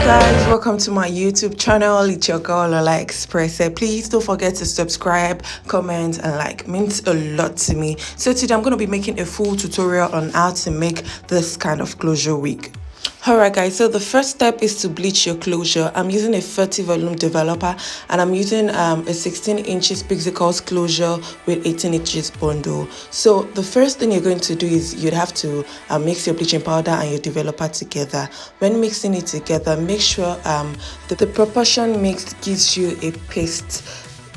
Guys, welcome to my YouTube channel. It's your girl Lolaexpresshair. Please don't forget to subscribe, comment and like. It means a lot to me. So today I'm going to be making a full tutorial on how to make this kind of closure wig. Alright guys, so the first step is to bleach your closure. I'm using a 30 volume developer and I'm using a 16 inches pixie closure with 18 inches bundle. So the first thing you're going to do is you'd have to mix your bleaching powder and your developer together. When mixing it together, make sure the proportion mixed gives you a paste,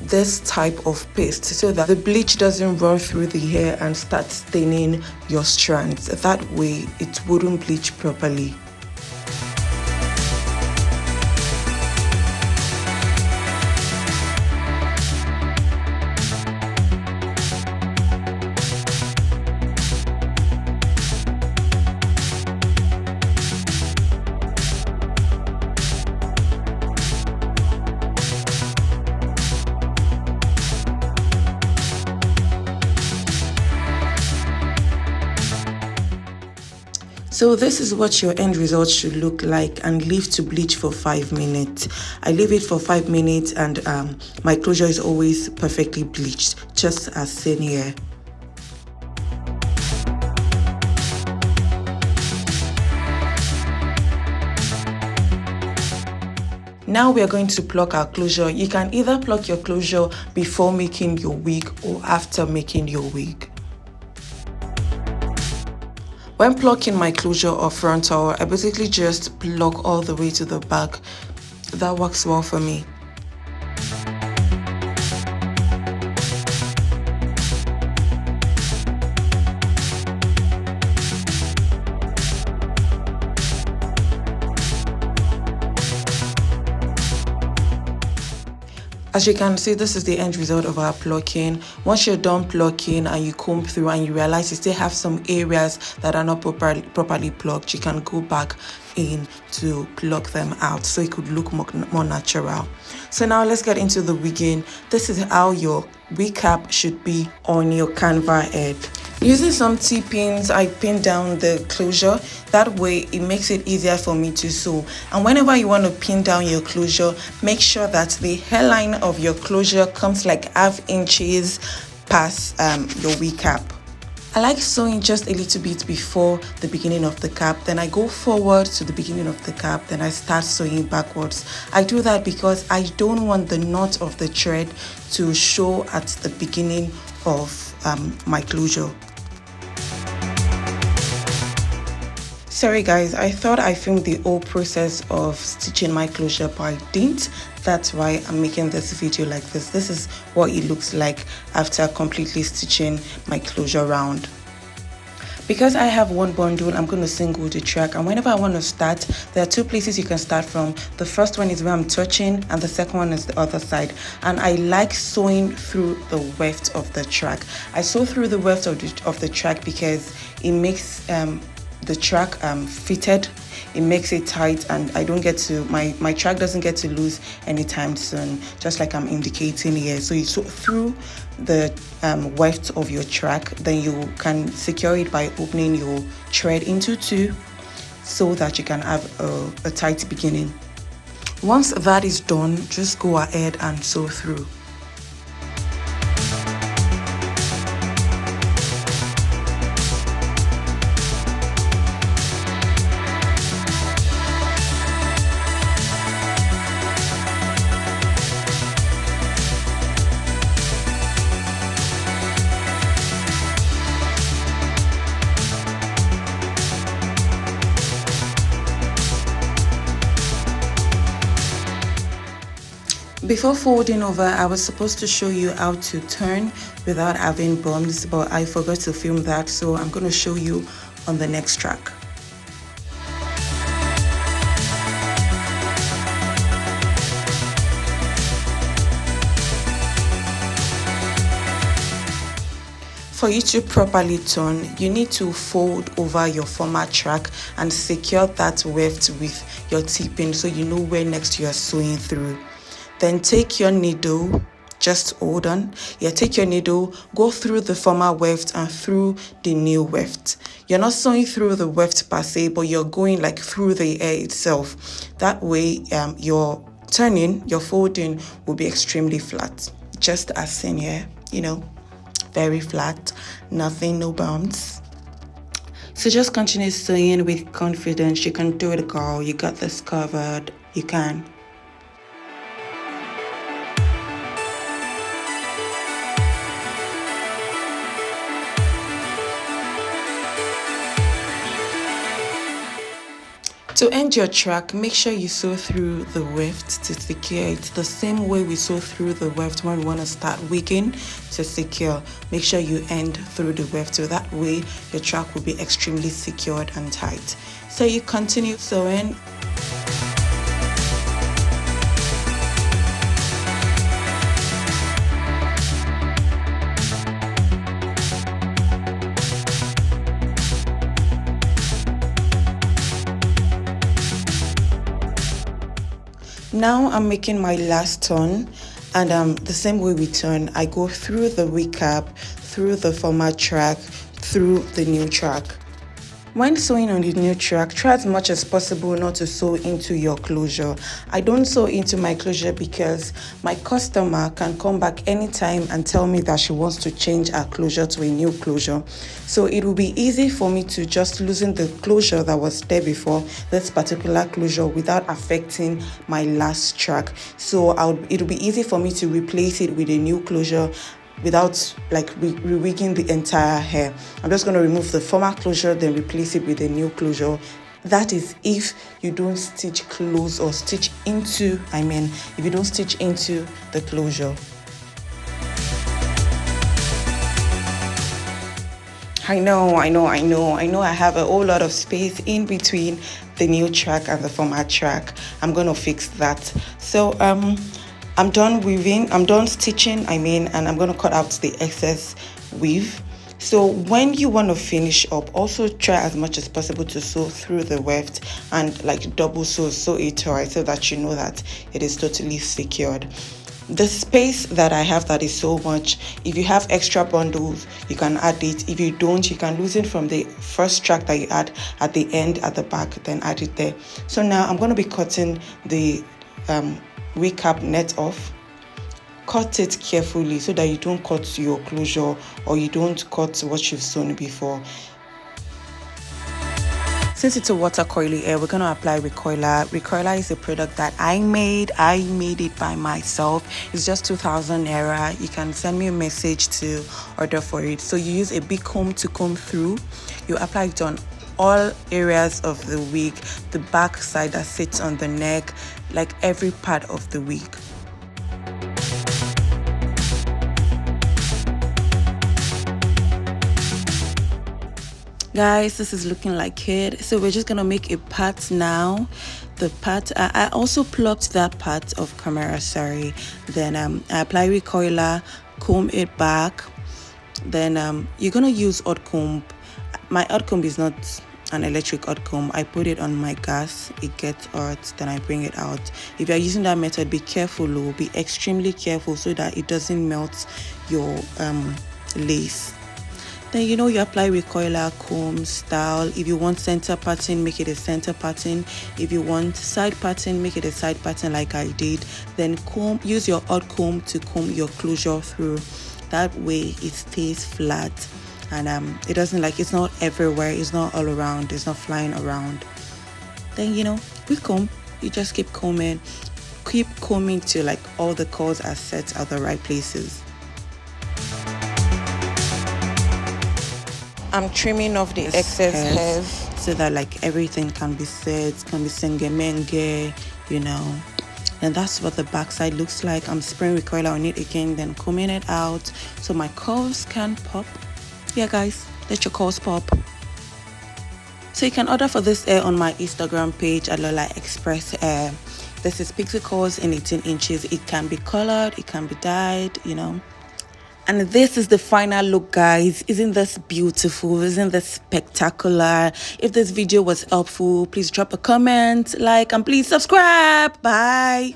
this type of paste, so that the bleach doesn't run through the hair and start staining your strands. That way it wouldn't bleach properly. So this is what your end result should look like, and leave to bleach for 5 minutes. I leave it for 5 minutes and my closure is always perfectly bleached, just as seen here. Now we are going to pluck our closure. You can either pluck your closure before making your wig or after making your wig. When plucking my closure or frontal, I basically just pluck all the way to the back. That works well for me. As you can see, this is the end result of our plucking. Once you're done plucking and you comb through and you realize you still have some areas that are not properly plucked, you can go back in to pluck them out so it could look more natural. So now let's get into the wigging. This is how your wig cap should be on your canva head. Using some Tpins, I pin down the closure. That way it makes it easier for me to sew. And whenever you want to pin down your closure, make sure that the hairline of your closure comes like ½ inches past your wig cap. I like sewing just a little bit before the beginning of the cap, then I go forward to the beginning of the cap, then I start sewing backwards. I do that because I don't want the knot of the thread to show at the beginning of my closure. Sorry guys, I thought I filmed the whole process of stitching my closure, but I didn't. That's why I'm making this video like this. This is what it looks like after completely stitching my closure round. Because I have one bundle, I'm going to single the track, and whenever I want to start, there are two places you can start from. The first one is where I'm touching and the second one is the other side, and I like sewing through the weft of the track. I sew through the weft of the track because it makes the track fitted, it makes it tight, and I don't get to my track doesn't get to loose anytime soon, just like I'm indicating here. So you sew through the weft of your track, then you can secure it by opening your thread into two so that you can have a tight beginning. Once that is done, just go ahead and sew through. Before folding over, I was supposed to show you how to turn without having bumps, but I forgot to film that, so I'm going to show you on the next track. For you to properly turn, you need to fold over your former track and secure that weft with your Tpin so you know where next you are sewing through. Then take your needle just hold on. Yeah, take your needle, go through the former weft and through the new weft. You're not sewing through the weft per se, but you're going like through the hair itself. That way your turning, your folding will be extremely flat, just as seen here, you know, very flat, nothing, no bumps. So just continue sewing with confidence. You can do it, girl. You got this covered. You can. To end your track, make sure you sew through the weft to secure it the same way we sew through the weft when we want to start wigging to secure. Make sure you end through the weft so that way your track will be extremely secured and tight. So you continue sewing. Now I'm making my last turn, and the same way we turn, I go through the wig cap, through the former track, through the new track. When sewing on the new track, try as much as possible not to sew into your closure. I don't sew into my closure because my customer can come back anytime and tell me that she wants to change her closure to a new closure. So it will be easy for me to just loosen the closure that was there before, this particular closure, without affecting my last track. So it will be easy for me to replace it with a new closure without like re-wigging the entire hair. I'm just going to remove the former closure, then replace it with a new closure. That is if you don't stitch close or stitch into, if you don't stitch into the closure. I know I have a whole lot of space in between the new track and the former track. I'm going to fix that. So I'm done weaving, I'm done stitching, and I'm going to cut out the excess weave. So when you want to finish up, also try as much as possible to sew through the weft and like double sew it tight so that you know that it is totally secured. The space that I have that is so much, if you have extra bundles, you can add it. If you don't, you can loosen from the first track that you add at the end, at the back, then add it there. So now I'm going to be cutting the wig cap net off. Cut it carefully so that you don't cut your closure or you don't cut what you've sewn before. Since it's a water coily hair, we're going to apply recoiler. Recoiler is a product that I made it by myself. It's just 2,000 naira. You can send me a message to order for it. So you use a big comb to comb through. You apply it on all areas of the wig, the back side that sits on the neck, like every part of the wig. Guys, this is looking like it. So we're just gonna make a part now. The part I also plucked that part of camera, sorry. Then I apply recoiler, comb it back. Then you're gonna use hot comb. My hot comb is not an electric hot comb. I put it on my gas, it gets hot, then I bring it out. If you're using that method, be careful, be extremely careful so that it doesn't melt your lace. Then you apply recoiler, comb, style. If you want center pattern, make it a center pattern. If you want side pattern, make it a side pattern like I did. Then use your hot comb to comb your closure through. That way it stays flat and it doesn't, like, it's not everywhere, it's not all around, it's not flying around. Then we comb. You just keep combing till like all the curls are set at the right places. I'm trimming off the excess hairs so that like everything can be set, can be sengemenge, And that's what the back side looks like. I'm spraying recoiler on it again, then combing it out so my curls can pop. Yeah, guys, let your curls pop. So you can order for this hair on my Instagram page at Lolaexpresshair. This is pixie curls in 18 inches. It can be colored, it can be dyed, And this is the final look, guys. Isn't this beautiful? Isn't this spectacular? If this video was helpful, please drop a comment, like, and please subscribe. Bye.